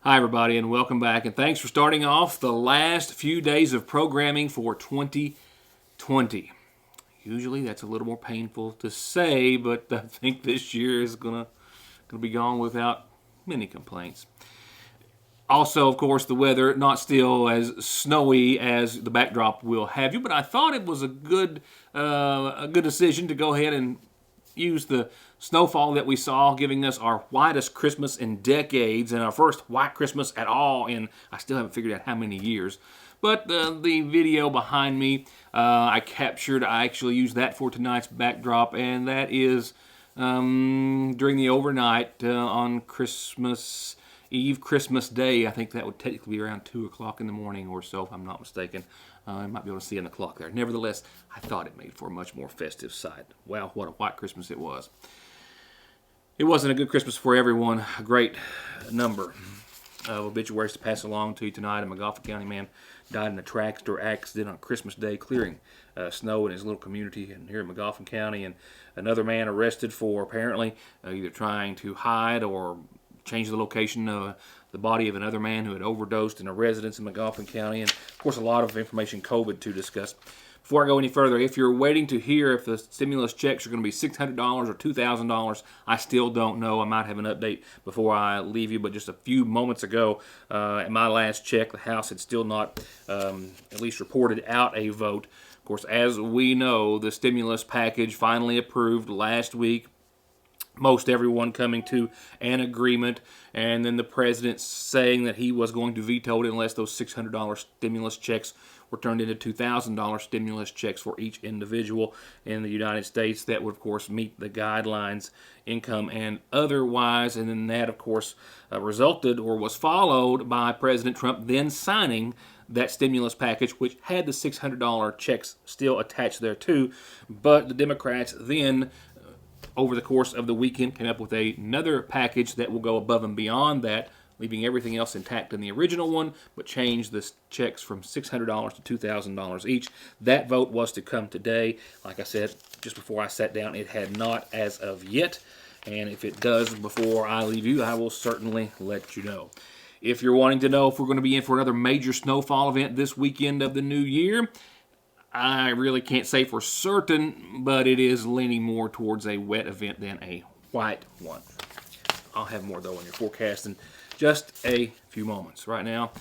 Hi, everybody, and welcome back. And thanks for starting off the last few days of programming for 2020. Usually that's a little more painful to say, but I think this year is gonna be gone without many complaints. Also, of course, the weather not still as snowy as the backdrop will have you, but I thought it was a good decision to go ahead and use the snowfall that we saw, giving us our whitest Christmas in decades and our first white Christmas at all in, I still haven't figured out how many years. But the video behind me, I actually used that for tonight's backdrop, and that is during the overnight on Christmas Eve, Christmas Day. I think that would technically be around 2 o'clock in the morning or so, if I'm not mistaken. I might be able to see on the clock there. Nevertheless, I thought it made for a much more festive sight. Wow, what a white Christmas it was. It wasn't a good Christmas for everyone. A great number of obituaries to pass along to you tonight. A McGoffin County man died in a tractor accident on Christmas Day, clearing snow in his little community here in McGoffin County. And another man arrested for apparently either trying to hide or change the location of the body of another man who had overdosed in a residence in McGoffin County. And, of course, a lot of information COVID to discuss. Before I go any further, if you're waiting to hear if the stimulus checks are going to be $600 or $2,000, I still don't know. I might have an update before I leave you, but just a few moments ago, at my last check, the House had still not at least reported out a vote. Of course, as we know, the stimulus package finally approved last week. Most everyone coming to an agreement, and then the president saying that he was going to veto it unless those $600 stimulus checks were turned into $2,000 stimulus checks for each individual in the United States. That would, of course, meet the guidelines, income and otherwise. And then that, of course, resulted or was followed by President Trump then signing that stimulus package, which had the $600 checks still attached there too. But the Democrats then, over the course of the weekend, came up with another package that will go above and beyond that, leaving everything else intact in the original one, but changed the checks from $600 to $2,000 each. That vote was to come today. Like I said, just before I sat down, it had not as of yet. And if it does before I leave you, I will certainly let you know. If you're wanting to know if we're going to be in for another major snowfall event this weekend of the new year, I really can't say for certain, but it is leaning more towards a wet event than a white one. I'll have more, though, on your forecast in just a few moments. Right now,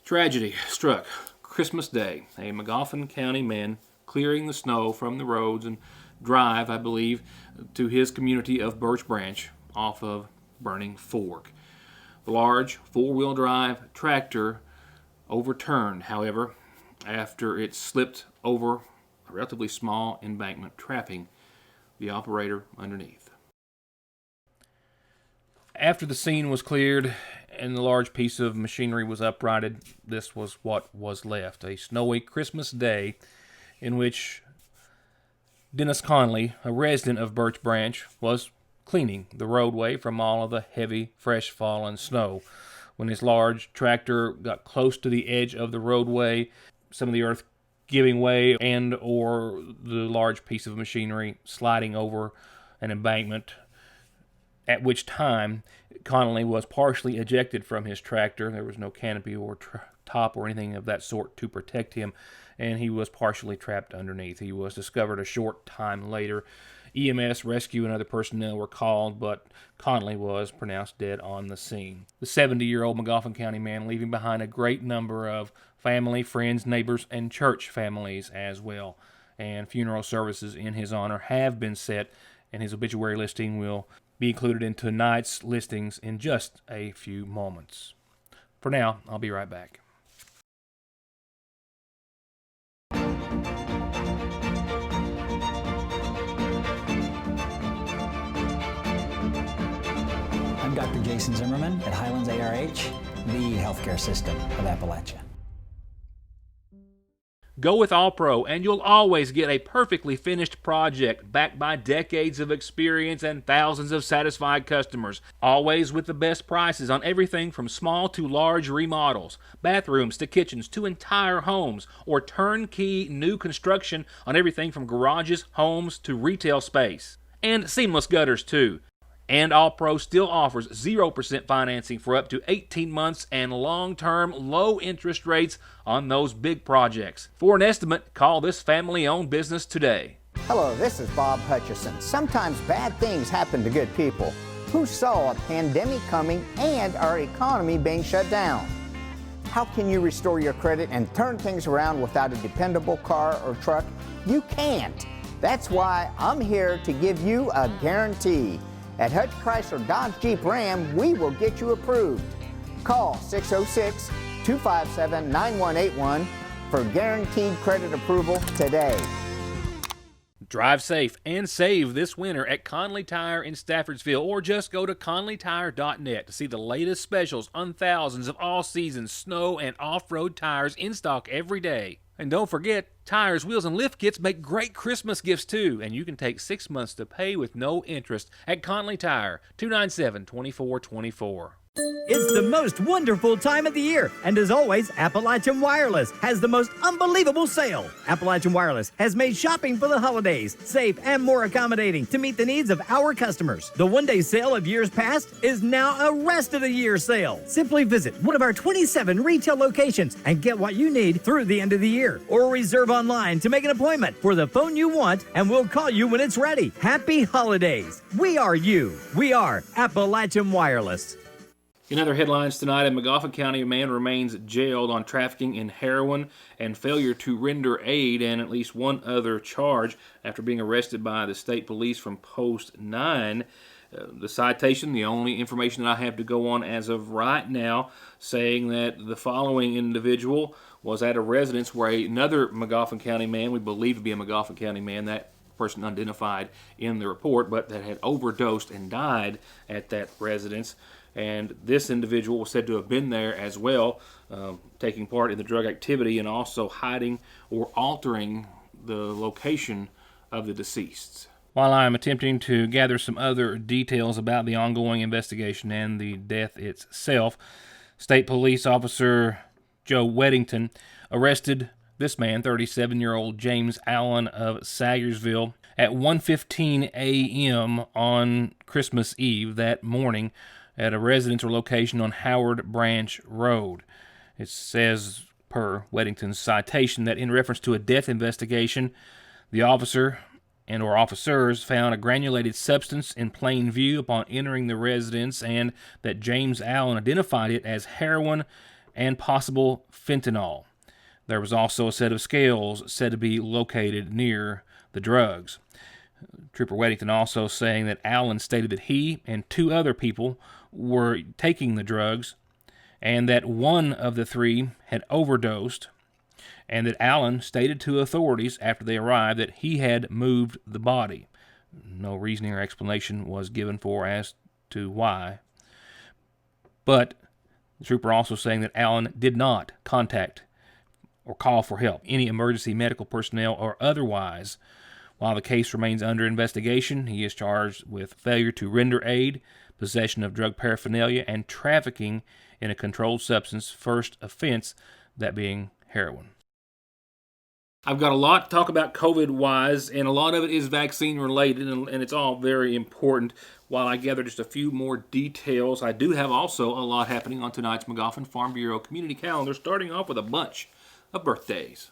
tragedy struck Christmas Day. A McGoffin County man clearing the snow from the roads and drive, I believe, to his community of Birch Branch off of Burning Fork. The large four-wheel drive tractor overturned, however, after it slipped over a relatively small embankment, trapping the operator underneath. After the scene was cleared and the large piece of machinery was uprighted, this was what was left. A snowy Christmas day in which Dennis Conley, a resident of Birch Branch, was cleaning the roadway from all of the heavy, fresh fallen snow. When his large tractor got close to the edge of the roadway, some of the earth giving way and or the large piece of machinery sliding over an embankment, at which time Connolly was partially ejected from his tractor. There was no canopy or top or anything of that sort to protect him, and he was partially trapped underneath. He was discovered a short time later. EMS, rescue, and other personnel were called, but Connolly was pronounced dead on the scene. The 70-year-old McGoffin County man leaving behind a great number of family, friends, neighbors, and church families as well. And funeral services in his honor have been set, and his obituary listing will be included in tonight's listings in just a few moments. For now, I'll be right back. I'm Dr. Jason Zimmerman at Highlands ARH, the healthcare system of Appalachia. Go with All-Pro, and you'll always get a perfectly finished project backed by decades of experience and thousands of satisfied customers. Always with the best prices on everything from small to large remodels, bathrooms to kitchens to entire homes, or turnkey new construction on everything from garages, homes to retail space. And seamless gutters, too. And All Pro still offers 0% financing for up to 18 months and long-term low interest rates on those big projects. For an estimate, call this family-owned business today. Hello, this is Bob Hutchison. Sometimes bad things happen to good people who saw a pandemic coming and our economy being shut down. How can you restore your credit and turn things around without a dependable car or truck? You can't. That's why I'm here to give you a guarantee. At Hutch Chrysler Dodge Jeep Ram, we will get you approved. Call 606-257-9181 for guaranteed credit approval today. Drive safe and save this winter at Conley Tire in Staffordsville, or just go to conleytire.net to see the latest specials on thousands of all-season snow and off-road tires in stock every day. And don't forget, tires, wheels, and lift kits make great Christmas gifts too, and you can take 6 months to pay with no interest at Conley Tire, 297-2424. It's the most wonderful time of the year, and as always, Appalachian Wireless has the most unbelievable sale. Appalachian Wireless has made shopping for the holidays safe and more accommodating to meet the needs of our customers. The one-day sale of years past is now a rest of the year sale. Simply visit one of our 27 retail locations and get what you need through the end of the year, or reserve online to make an appointment for the phone you want, and we'll call you when it's ready. Happy holidays. We are you. We are Appalachian Wireless. In other headlines tonight, a McGoffin County man remains jailed on trafficking in heroin and failure to render aid, and at least one other charge after being arrested by the state police from Post 9. The citation, the only information that I have to go on as of right now, saying that the following individual was at a residence where another McGoffin County man, we believe to be a McGoffin County man, that person identified in the report, but that had overdosed and died at that residence. And this individual was said to have been there as well, taking part in the drug activity and also hiding or altering the location of the deceased. While I am attempting to gather some other details about the ongoing investigation and the death itself, State Police Officer Joe Weddington arrested this man, 37-year-old James Allen of Sayersville, at 1:15 a.m. on Christmas Eve that morning at a residence or location on Howard Branch Road. It says, per Weddington's citation, that in reference to a death investigation, the officer and or officers found a granulated substance in plain view upon entering the residence, and that James Allen identified it as heroin and possible fentanyl. There was also a set of scales said to be located near the drugs. Trooper Weddington also saying that Allen stated that he and two other people were taking the drugs, and that one of the three had overdosed, and that Allen stated to authorities after they arrived that he had moved the body. No reasoning or explanation was given for as to why. But the trooper also saying that Allen did not contact or call for help, any emergency medical personnel or otherwise. While the case remains under investigation, he is charged with failure to render aid, possession of drug paraphernalia, and trafficking in a controlled substance, first offense, that being heroin. I've got a lot to talk about COVID-wise, and a lot of it is vaccine-related, and it's all very important. While I gather just a few more details, I do have also a lot happening on tonight's McGoffin Farm Bureau community calendar, starting off with a bunch of birthdays.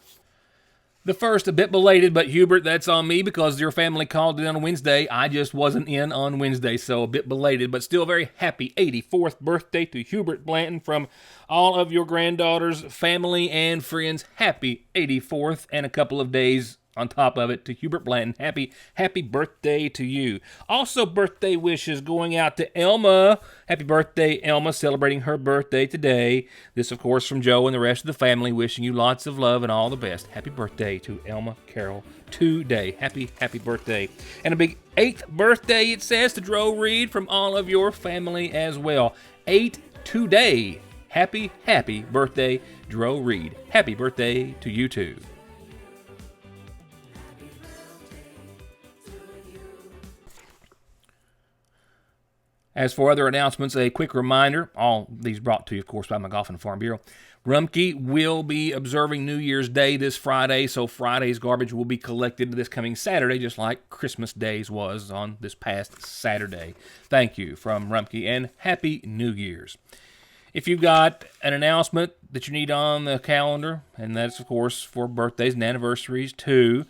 The first, a bit belated, but Hubert, that's on me because your family called it on Wednesday. I just wasn't in on Wednesday, so a bit belated, but still very happy 84th birthday to Hubert Blanton from all of your granddaughters, family, and friends. Happy 84th, and a couple of days on top of it to Hubert Blanton. Happy birthday to you. Also, birthday wishes going out to Elma. Happy birthday, Elma, celebrating her birthday today. This, of course, from Joe and the rest of the family, wishing you lots of love and all the best. Happy birthday to Elma Carroll today. Happy birthday. And a big 8th birthday, it says, to Dro Reed from all of your family as well. 8 today. Happy birthday, Dro Reed. Happy birthday to you too. As for other announcements, a quick reminder, all these brought to you, of course, by McGoffin Farm Bureau. Rumpke will be observing New Year's Day this Friday, so Friday's garbage will be collected this coming Saturday, just like Christmas Day's was on this past Saturday. Thank you from Rumpke, and Happy New Year's. If you've got an announcement that you need on the calendar, and that's, of course, for birthdays and anniversaries too,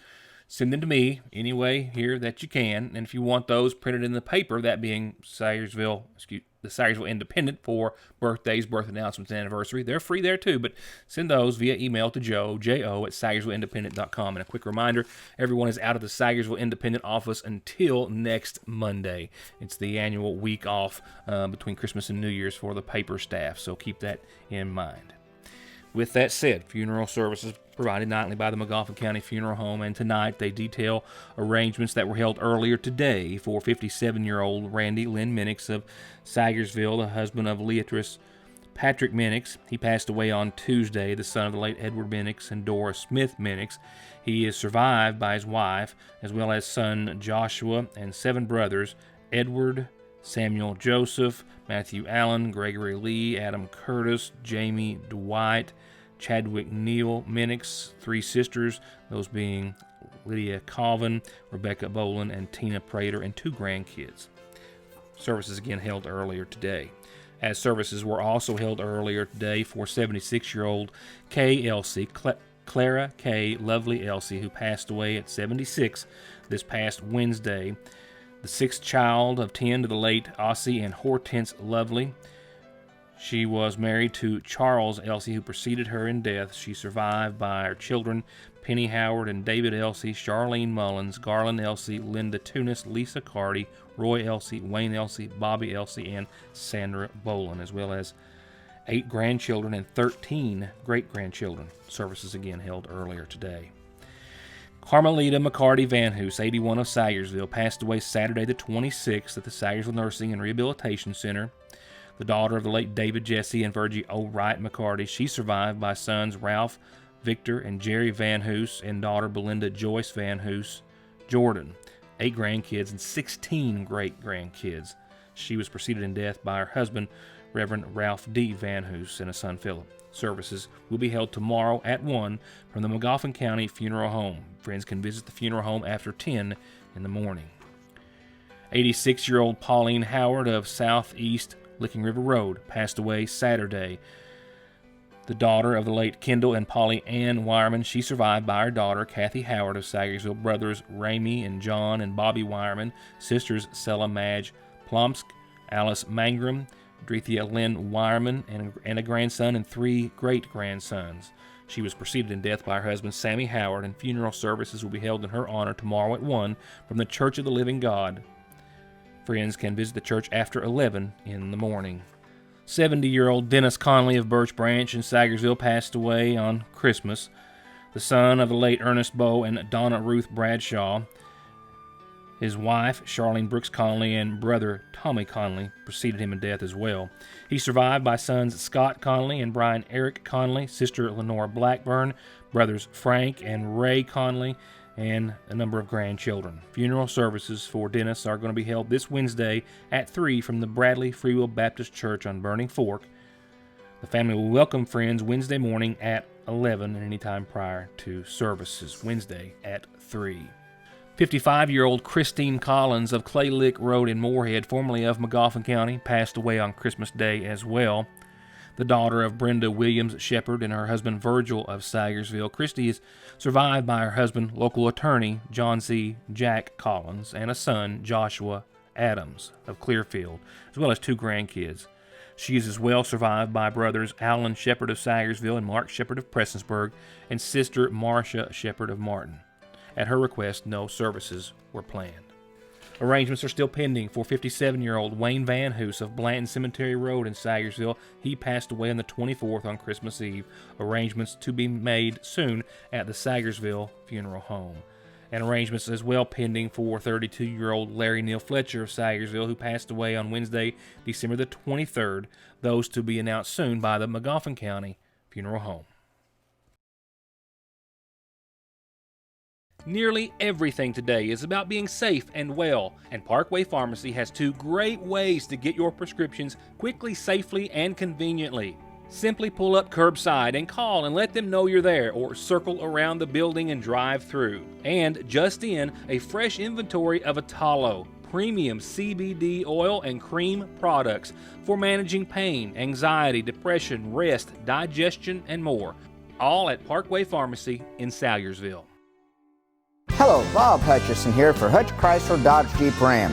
send them to me any way here that you can. And if you want those printed in the paper, that being the Sayersville Independent for birthdays, birth announcements, and anniversary, they're free there too. But send those via email to Joe, J-O, at SayersvilleIndependent.com. And a quick reminder, everyone is out of the Sayersville Independent office until next Monday. It's the annual week off between Christmas and New Year's for the paper staff, so keep that in mind. With that said, funeral services provided nightly by the McGoffin County Funeral Home, and tonight they detail arrangements that were held earlier today for 57-year-old Randy Lynn Minix of Sayersville, the husband of Leatrice Patrick Minix. He passed away on Tuesday, the son of the late Edward Minix and Dora Smith Minix. He is survived by his wife, as well as son Joshua and 7 brothers, Edward, Samuel Joseph, Matthew Allen, Gregory Lee, Adam Curtis, Jamie Dwight, Chadwick Neal Minix, 3 sisters, those being Lydia Colvin, Rebecca Bolin, and Tina Prater, and 2 grandkids. Services again held earlier today. As services were also held earlier today for 76-year-old Kay Elsie, Clara K. Lovely Elsie, who passed away at 76 this past Wednesday. The 6th child of 10 to the late Ossie and Hortense Lovely. She was married to Charles Elsie, who preceded her in death. She's survived by her children, Penny Howard and David Elsie, Charlene Mullins, Garland Elsie, Linda Tunis, Lisa Carty, Roy Elsie, Wayne Elsie, Bobby Elsie, and Sandra Bolin, as well as 8 grandchildren and 13 great-grandchildren. Services again held earlier today. Carmelita McCarty Vanhoose, 81 of Sayersville, passed away Saturday the 26th at the Sayersville Nursing and Rehabilitation Center. The daughter of the late David Jesse and Virgie O'Wright McCarty. She's survived by sons Ralph, Victor, and Jerry Vanhoose, and daughter Belinda Joyce Vanhoose Jordan. 8 grandkids and 16 great-grandkids. She was preceded in death by her husband, Reverend Ralph D. Vanhoose, and a son Philip. Services will be held tomorrow at 1 from the McGoffin County Funeral Home. Friends can visit the funeral home after 10 in the morning. 86-year-old Pauline Howard of Southeast Licking River Road passed away Saturday. The daughter of the late Kendall and Polly Ann Wireman. She survived by her daughter, Kathy Howard of Sayersville, brothers Ramey and John and Bobby Wireman, sisters Sella Madge Plomsk, Alice Mangrum, Drethia Lynn Wireman, and a grandson and 3 great-grandsons. She was preceded in death by her husband, Sammy Howard, and funeral services will be held in her honor tomorrow at 1 from the Church of the Living God. Friends can visit the church after 11 in the morning. 70-year-old Dennis Conley of Birch Branch in Sayersville passed away on Christmas. The son of the late Ernest Bowe and Donna Ruth Bradshaw. His wife, Charlene Brooks Conley, and brother Tommy Conley preceded him in death as well. He's survived by sons Scott Conley and Brian Eric Conley, sister Lenora Blackburn, brothers Frank and Ray Conley, and a number of grandchildren. Funeral services for Dennis are going to be held this Wednesday at 3 from the Bradley Free Will Baptist Church on Burning Fork. The family will welcome friends Wednesday morning at 11 and any time prior to services. Wednesday at 3. 55-year-old Christine Collins of Clay Lick Road in Moorhead, formerly of McGoffin County, passed away on Christmas Day as well. The daughter of Brenda Williams Shepherd and her husband Virgil of Sayersville. Christy is survived by her husband, local attorney John C. Jack Collins, and a son, Joshua Adams of Clearfield, as well as 2 grandkids. She is as well survived by brothers Alan Shepherd of Sayersville and Mark Shepherd of Prestonsburg, and sister Marcia Shepherd of Martin. At her request, no services were planned. Arrangements are still pending for 57-year-old Wayne Vanhoose of Blanton Cemetery Road in Sayersville. He passed away on the 24th on Christmas Eve. Arrangements to be made soon at the Sayersville Funeral Home. And arrangements as well pending for 32-year-old Larry Neal Fletcher of Sayersville, who passed away on Wednesday, December the 23rd. Those to be announced soon by the McGoffin County Funeral Home. Nearly everything today is about being safe and well, and Parkway Pharmacy has 2 great ways to get your prescriptions quickly, safely, and conveniently. Simply pull up curbside and call and let them know you're there, or circle around the building and drive through. And just in, a fresh inventory of Atalo, premium CBD oil and cream products for managing pain, anxiety, depression, rest, digestion, and more. All at Parkway Pharmacy in Salyersville. Hello, Bob Hutchison here for Hutch Chrysler Dodge Jeep Ram.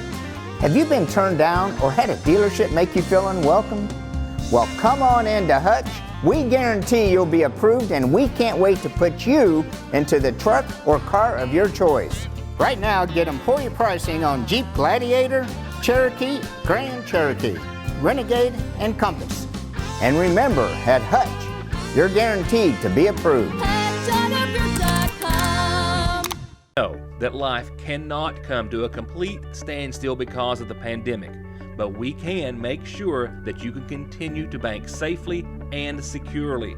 Have you been turned down or had a dealership make you feel unwelcome? Well, come on into Hutch. We guarantee you'll be approved, and we can't wait to put you into the truck or car of your choice. Right now, get employee pricing on Jeep Gladiator, Cherokee, Grand Cherokee, Renegade, and Compass. And remember, at Hutch, you're guaranteed to be approved. Know that life cannot come to a complete standstill because of the pandemic, but we can make sure that you can continue to bank safely and securely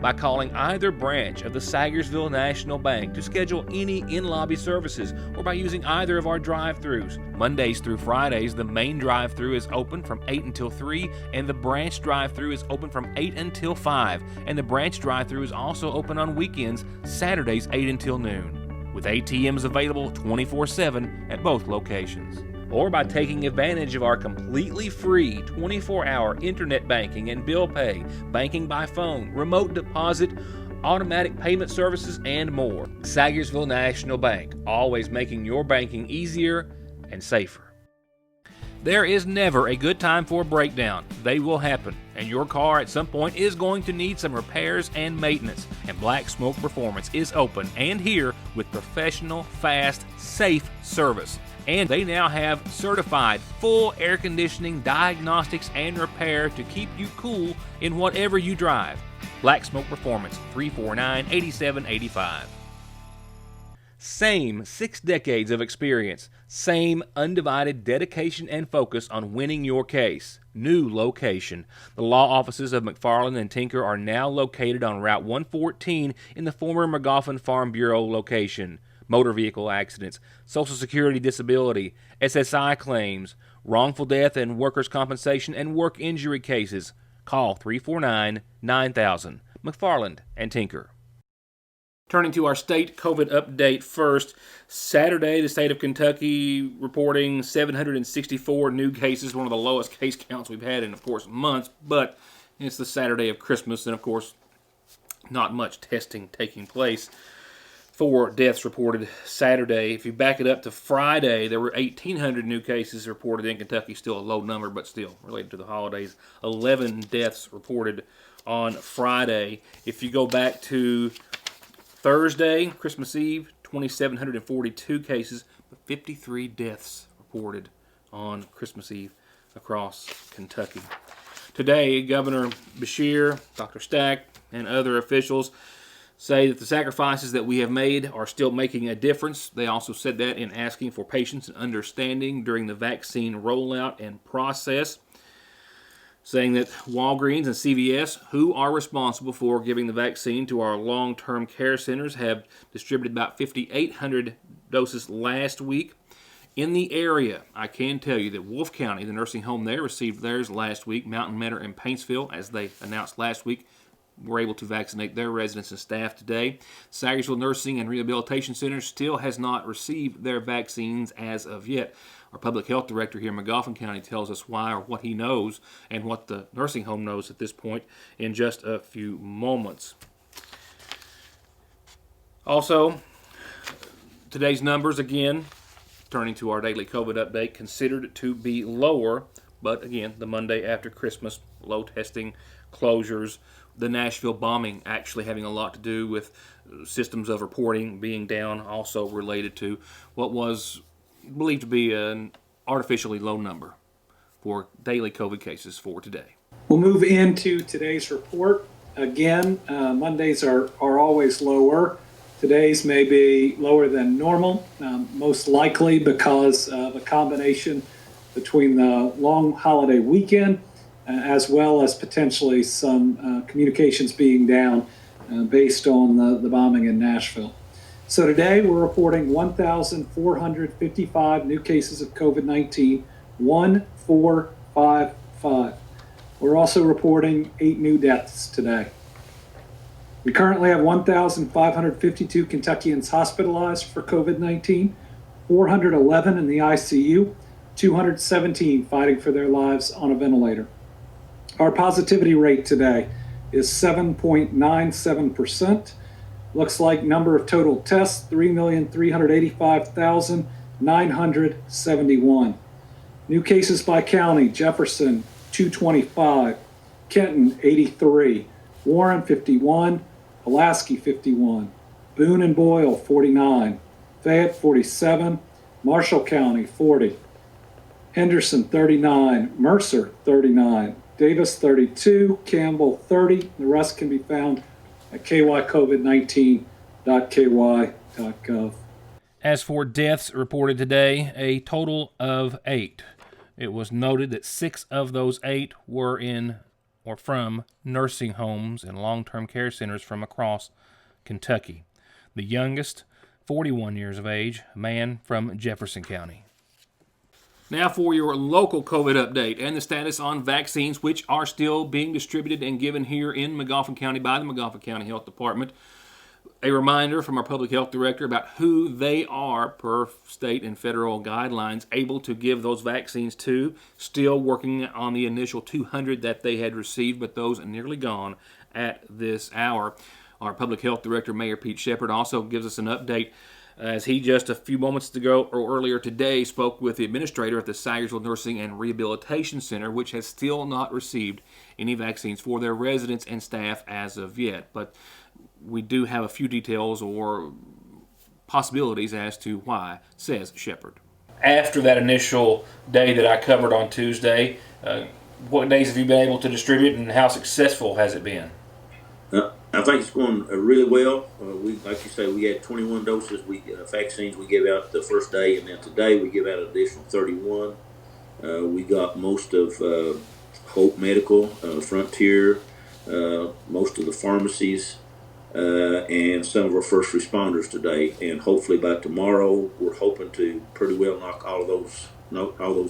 by calling either branch of the Salyersville National Bank to schedule any in-lobby services, or by using either of our drive-thrus. Mondays through Fridays, the main drive-thru is open from 8 until 3, and the branch drive-thru is open from 8 until 5, and the branch drive-thru is also open on weekends, Saturdays 8 until noon, with ATMs available 24/7 at both locations. Or by taking advantage of our completely free 24-hour internet banking and bill pay, banking by phone, remote deposit, automatic payment services, and more. Salyersville National Bank, always making your banking easier and safer. There is never a good time for a breakdown. They will happen, and your car at some point is going to need some repairs and maintenance. And Black Smoke Performance is open and here with professional, fast, safe service. And they now have certified full air conditioning, diagnostics, and repair to keep you cool in whatever you drive. Black Smoke Performance, 349-8785. Same 6 decades of experience, same undivided dedication and focus on winning your case. New location. The law offices of McFarland and Tinker are now located on Route 114 in the former McGoffin Farm Bureau location. Motor vehicle accidents, Social Security disability, SSI claims, wrongful death and workers' compensation and work injury cases. Call 349-9000. McFarland and Tinker. Turning to our state COVID update first. Saturday, the state of Kentucky reporting 764 new cases, one of the lowest case counts we've had in, of course, months, but it's the Saturday of Christmas, and, of course, not much testing taking place. 4 deaths reported Saturday. If you back it up to Friday, there were 1,800 new cases reported in Kentucky, still a low number, but still related to the holidays. 11 deaths reported on Friday. If you go back to Thursday, Christmas Eve, 2,742 cases, but 53 deaths reported on Christmas Eve across Kentucky. Today, Governor Beshear, Dr. Stack, and other officials say that the sacrifices that we have made are still making a difference. They also said that in asking for patience and understanding during the vaccine rollout and process, saying that Walgreens and CVS, who are responsible for giving the vaccine to our long-term care centers, have distributed about 5,800 doses last week. In the area, I can tell you that Wolfe County, the nursing home there, received theirs last week. Mountain Meadow and Paintsville, as they announced last week, were able to vaccinate their residents and staff today. Salyersville Nursing and Rehabilitation Center still has not received their vaccines as of yet. Our public health director here in McGoffin County tells us why, or what he knows, and what the nursing home knows at this point in just a few moments. Also, today's numbers, again, turning to our daily COVID update, considered to be lower, but again, the Monday after Christmas, low testing, closures, the Nashville bombing actually having a lot to do with systems of reporting being down, also related to what was believed to be an artificially low number for daily COVID cases for today. We'll move into today's report. Again, Mondays are always lower. Today's may be lower than normal, most likely because of a combination between the long holiday weekend as well as potentially some communications being down based on the bombing in Nashville. So today we're reporting 1,455 new cases of COVID-19, 1455. We're also reporting 8 new deaths today. We currently have 1,552 Kentuckians hospitalized for COVID-19, 411 in the ICU, 217 fighting for their lives on a ventilator. Our positivity rate today is 7.97%. Looks like number of total tests, 3,385,971. New cases by county, Jefferson, 225, Kenton, 83, Warren, 51, Pulaski, 51, Boone and Boyle, 49, Fayette, 47, Marshall County, 40, Henderson, 39, Mercer, 39, Davis, 32, Campbell, 30. The rest can be found at kycovid19.ky.gov. As for deaths reported today, a total of 8. It was noted that 6 of those 8 were in or from nursing homes and long-term care centers from across Kentucky. The youngest, 41 years of age, a man from Jefferson County. Now for your local COVID update and the status on vaccines, which are still being distributed and given here in Magoffin County by the Magoffin County Health Department. A reminder from our public health director about who they are per state and federal guidelines able to give those vaccines to. Still working on the initial 200 that they had received, but those are nearly gone at this hour. Our public health director, Mayor Pete Shepard, also gives us an update as he just a few moments ago or earlier today spoke with the administrator at the Sayersville Nursing and Rehabilitation Center, which has still not received any vaccines for their residents and staff as of yet. But we do have a few details or possibilities as to why, says Shepard. After that initial day that I covered on Tuesday, what days have you been able to distribute and how successful has it been? I think it's going really well. Like you say, we had 21 doses vaccines we gave out the first day, and then today we give out an additional 31. We got most of Hope Medical, Frontier, most of the pharmacies, and some of our first responders today. And hopefully by tomorrow, we're hoping to pretty well knock all those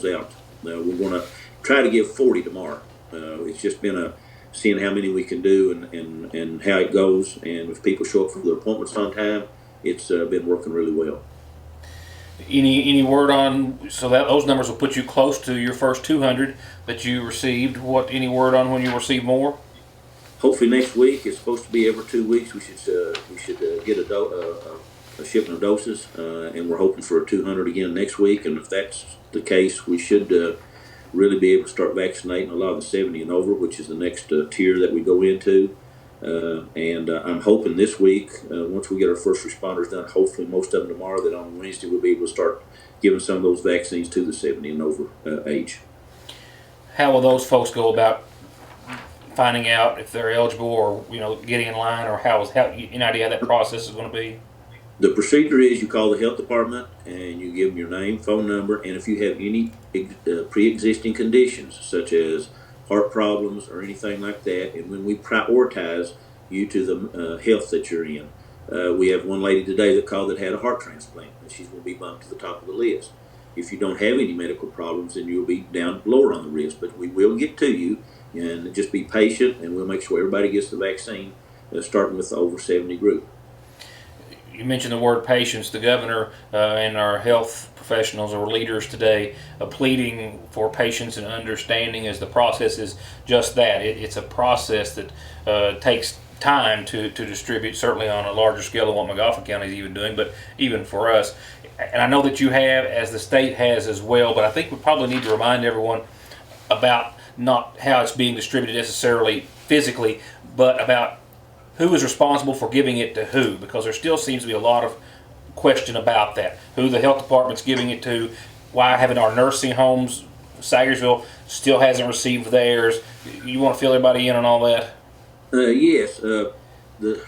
out. We're going to try to give 40 tomorrow. It's just been seeing how many we can do and how it goes. And if people show up for their appointments on time, it's been working really well. Any word on, so that those numbers will put you close to your first 200 that you received. Any word on when you receive more? Hopefully next week. It's supposed to be every 2 weeks. We should get a shipment of doses, and we're hoping for 200 again next week. And if that's the case, we should really be able to start vaccinating a lot of the 70 and over, which is the next tier that we go into. And I'm hoping this week, once we get our first responders done, hopefully most of them tomorrow, that on Wednesday we'll be able to start giving some of those vaccines to the 70 and over age. How will those folks go about finding out if they're eligible, or getting in line, or how any idea how that process is going to be? The procedure is you call the health department and you give them your name, phone number, and if you have any pre-existing conditions such as heart problems or anything like that, and when we prioritize you to the health that you're in. We have one lady today that called that had a heart transplant, and she's going to be bumped to the top of the list. If you don't have any medical problems, then you'll be down lower on the list, but we will get to you, and just be patient, and we'll make sure everybody gets the vaccine, starting with the over 70 group. You mentioned the word patience. The governor and our health professionals or leaders today pleading for patience and understanding, as the process is just that. It's a process that takes time to distribute, certainly on a larger scale than what Magoffin County is even doing, but even for us. And I know that you have, as the state has as well, but I think we probably need to remind everyone about not how it's being distributed necessarily physically, but about who is responsible for giving it to who, because there still seems to be a lot of question about that. Who the health department's giving it to, why haven't our nursing homes, Sayersville still hasn't received theirs. You want to fill everybody in on all that? Yes. The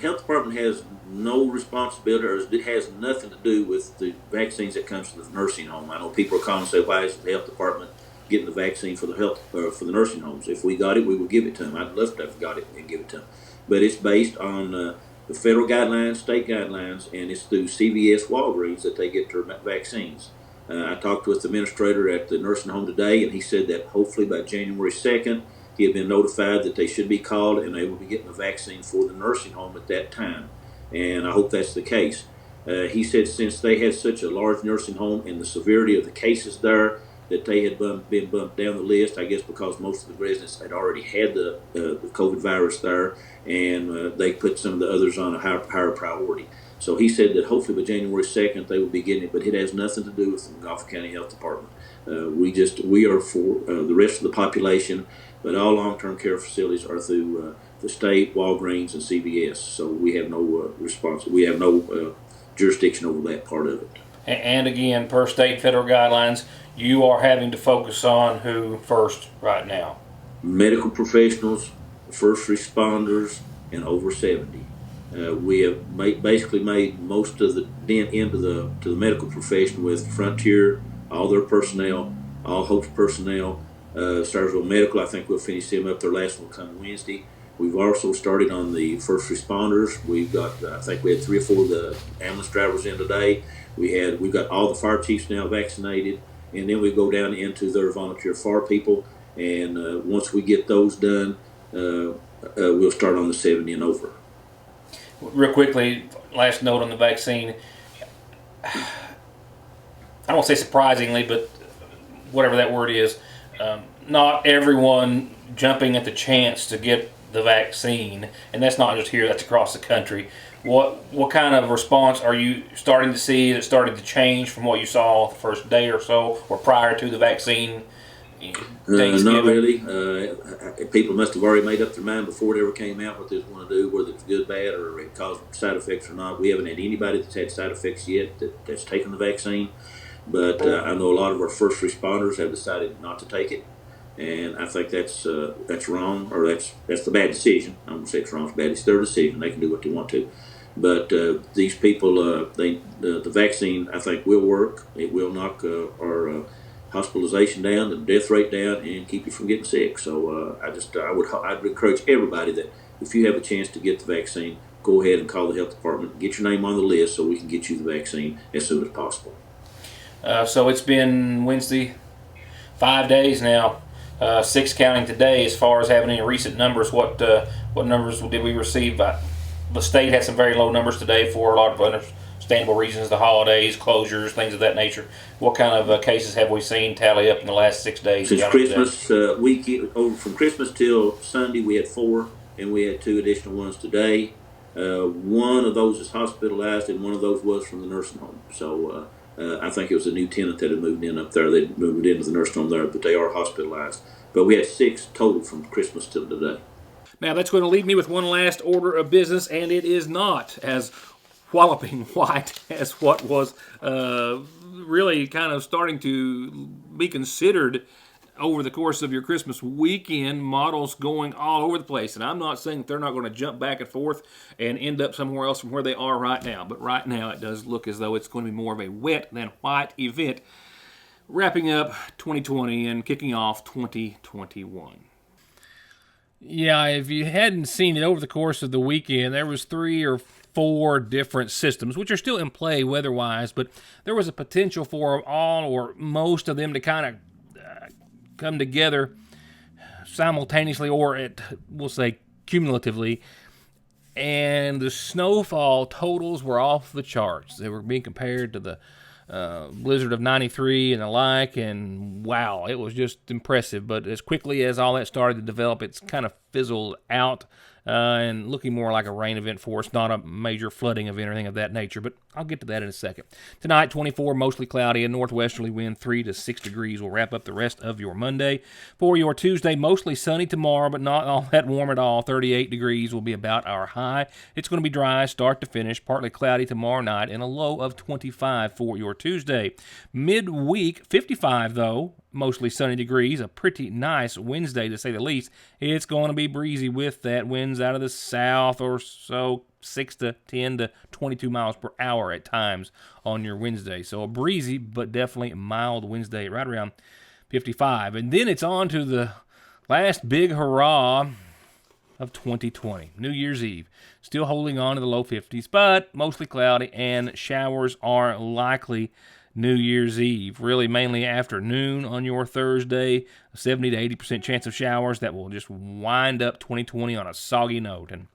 health department has no responsibility, or it has nothing to do with the vaccines that comes to the nursing home. I know people are calling and say, why is the health department getting the vaccine for the for the nursing homes? If we got it, we would give it to them. I'd love to have got it and give it to them. But it's based on the federal guidelines, state guidelines, and it's through CVS Walgreens that they get their vaccines. I talked with the administrator at the nursing home today, and he said that hopefully by January 2nd, he had been notified that they should be called and they will be getting the vaccine for the nursing home at that time. And I hope that's the case. He said since they had such a large nursing home and the severity of the cases there, that they had been bumped down the list, I guess because most of the residents had already had the COVID virus there, and they put some of the others on a higher priority. So he said that hopefully by January 2nd they will be getting it, but it has nothing to do with the Montgomery County Health Department. We are for the rest of the population, but all long-term care facilities are through the state, Walgreens, and CVS. So we have no we have no jurisdiction over that part of it. And again, per state and federal guidelines, you are having to focus on who first right now? Medical professionals, first responders, and over 70. We have basically made most of the dent into the medical profession with Frontier, all their personnel, all Hope's personnel. Starrsville Medical, I think we'll finish them up. Their last one will come Wednesday. We've also started on the first responders. We've got, I think we had 3 or 4 of the ambulance drivers in today. We've got all the fire chiefs now vaccinated, and then we go down into their volunteer fire people. And once we get those done, we'll start on the 70 and over. Real quickly, last note on the vaccine. I don't want to say surprisingly, but whatever that word is, not everyone jumping at the chance to get the vaccine, and that's not just here, that's across the country. What kind of response are you starting to see that started to change from what you saw the first day or so, or prior to the vaccine? Not really. People must have already made up their mind before it ever came out what they want to do, whether it's good, bad, or it caused side effects or not. We haven't had anybody that's had side effects yet that's taken the vaccine, but I know a lot of our first responders have decided not to take it, and I think that's wrong, or that's the bad decision. I'm gonna say it's wrong. It's bad. It's their decision. They can do what they want to. But these people, the vaccine, I think, will work. It will knock our hospitalization down, the death rate down, and keep you from getting sick. So I'd encourage everybody that if you have a chance to get the vaccine, go ahead and call the health department, get your name on the list so we can get you the vaccine as soon as possible. So it's been Wednesday, 5 days now, 6 counting today. As far as having any recent numbers, what numbers did we receive? The state had some very low numbers today for a lot of understandable reasons, the holidays, closures, things of that nature. What kind of cases have we seen tally up in the last 6 days? Since Christmas week, from Christmas till Sunday, we had 4, and we had 2 additional ones today. One of those is hospitalized, and one of those was from the nursing home. So I think it was a new tenant that had moved in up there. They moved into the nursing home there, but they are hospitalized. But we had 6 total from Christmas till today. Now that's going to leave me with one last order of business, and it is not as walloping white as what was really kind of starting to be considered over the course of your Christmas weekend, models going all over the place. And I'm not saying that they're not going to jump back and forth and end up somewhere else from where they are right now. But right now it does look as though it's going to be more of a wet than white event, wrapping up 2020 and kicking off 2021. Yeah, if you hadn't seen it over the course of the weekend, there was 3 or 4 different systems, which are still in play weather-wise, but there was a potential for all or most of them to kind of come together simultaneously, or we'll say cumulatively, and the snowfall totals were off the charts. They were being compared to the blizzard of 93 and the like, and wow, it was just impressive. But as quickly as all that started to develop, it's kind of fizzled out and looking more like a rain event for us, not a major flooding event or anything of that nature, but I'll get to that in a second. Tonight, 24, mostly cloudy, and northwesterly wind 3 to 6 degrees will wrap up the rest of your Monday. For your Tuesday, mostly sunny tomorrow, but not all that warm at all. 38 degrees will be about our high. It's going to be dry start to finish, partly cloudy tomorrow night, and a low of 25 for your Tuesday. Midweek, 55 though, mostly sunny degrees, a pretty nice Wednesday to say the least. It's going to be breezy with that, winds out of the south or so, 6 to 10 to 22 miles per hour at times on your Wednesday. So a breezy but definitely mild Wednesday, right around 55. And then it's on to the last big hurrah of 2020. New Year's Eve. Still holding on to the low 50s, but mostly cloudy, and showers are likely New Year's Eve. Really mainly afternoon on your Thursday. A 70 to 80% chance of showers that will just wind up 2020 on a soggy note, and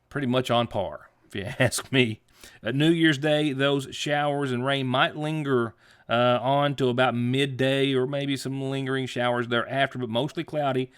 pretty much on par, if you ask me. New Year's Day, those showers and rain might linger on to about midday, or maybe some lingering showers thereafter, but mostly cloudy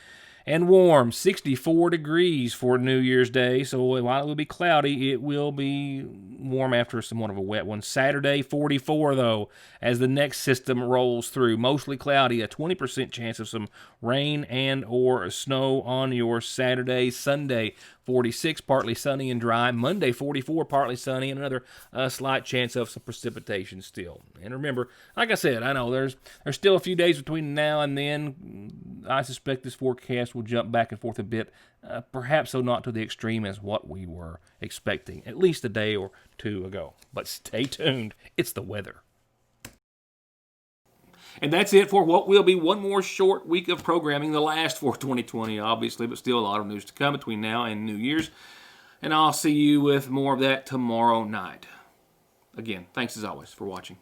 and warm. 64 degrees for New Year's Day, so while it will be cloudy, it will be warm after somewhat of a wet one. Saturday, 44 though, as the next system rolls through. Mostly cloudy, a 20% chance of some rain and or snow on your Saturday. Sunday, 46, partly sunny and dry. Monday, 44, partly sunny, and another slight chance of some precipitation still. And remember, like I said, I know there's still a few days between now and then. I suspect this forecast will jump back and forth a bit, perhaps so not to the extreme as what we were expecting, at least a day or two ago. But stay tuned. It's the weather. And that's it for what will be one more short week of programming, the last for 2020, obviously, but still a lot of news to come between now and New Year's. And I'll see you with more of that tomorrow night. Again, thanks as always for watching.